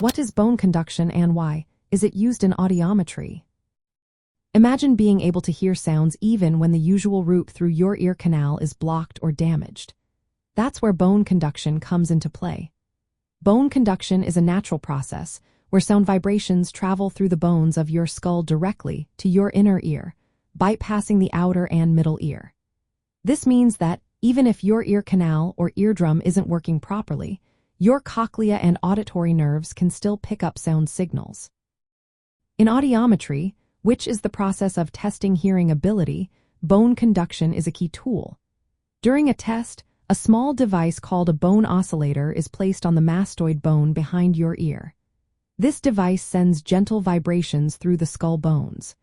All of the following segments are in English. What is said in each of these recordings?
What is bone conduction and why is it used in audiometry? Imagine being able to hear sounds even when the usual route through your ear canal is blocked or damaged. That's where bone conduction comes into play. Bone conduction is a natural process where sound vibrations travel through the bones of your skull directly to your inner ear, bypassing the outer and middle ear. This means that even if your ear canal or eardrum isn't working properly, your cochlea and auditory nerves can still pick up sound signals. In audiometry, which is the process of testing hearing ability, bone conduction is a key tool. During a test, a small device called a bone oscillator is placed on the mastoid bone behind your ear. This device sends gentle vibrations through the skull bones.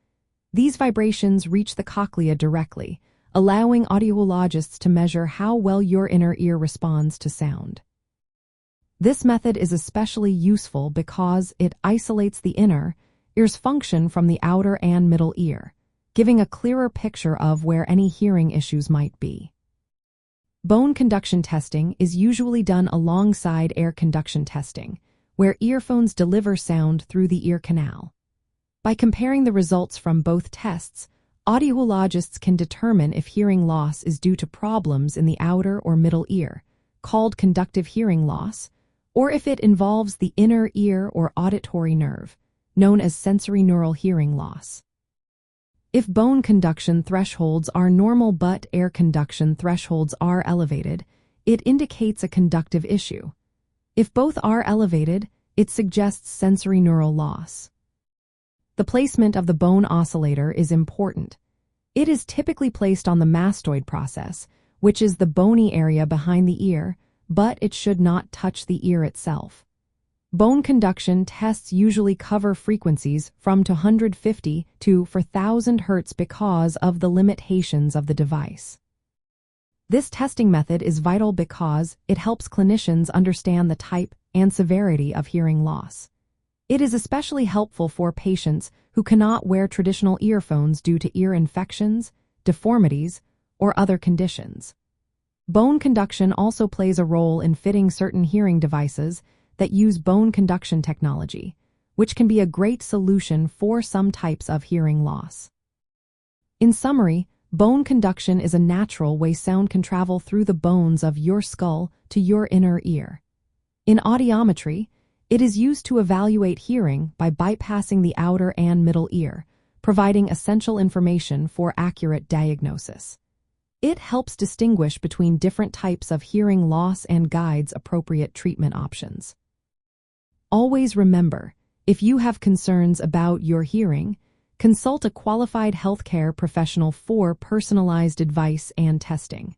These vibrations reach the cochlea directly, allowing audiologists to measure how well your inner ear responds to sound. This method is especially useful because it isolates the inner ear's function from the outer and middle ear, giving a clearer picture of where any hearing issues might be. Bone conduction testing is usually done alongside air conduction testing, where earphones deliver sound through the ear canal. By comparing the results from both tests, audiologists can determine if hearing loss is due to problems in the outer or middle ear, called conductive hearing loss, or if it involves the inner ear or auditory nerve, known as sensorineural hearing loss. If bone conduction thresholds are normal but air conduction thresholds are elevated, it indicates a conductive issue. If both are elevated, it suggests sensorineural loss. The placement of the bone oscillator is important. It is typically placed on the mastoid process, which is the bony area behind the ear, but it should not touch the ear itself. Bone conduction tests usually cover frequencies from 250 to 4,000 Hz because of the limitations of the device. This testing method is vital because it helps clinicians understand the type and severity of hearing loss. It is especially helpful for patients who cannot wear traditional earphones due to ear infections, deformities, or other conditions. Bone conduction also plays a role in fitting certain hearing devices that use bone conduction technology, which can be a great solution for some types of hearing loss. In summary, bone conduction is a natural way sound can travel through the bones of your skull to your inner ear. In audiometry, it is used to evaluate hearing by bypassing the outer and middle ear, providing essential information for accurate diagnosis. It helps distinguish between different types of hearing loss and guides appropriate treatment options. Always remember, if you have concerns about your hearing, consult a qualified healthcare professional for personalized advice and testing.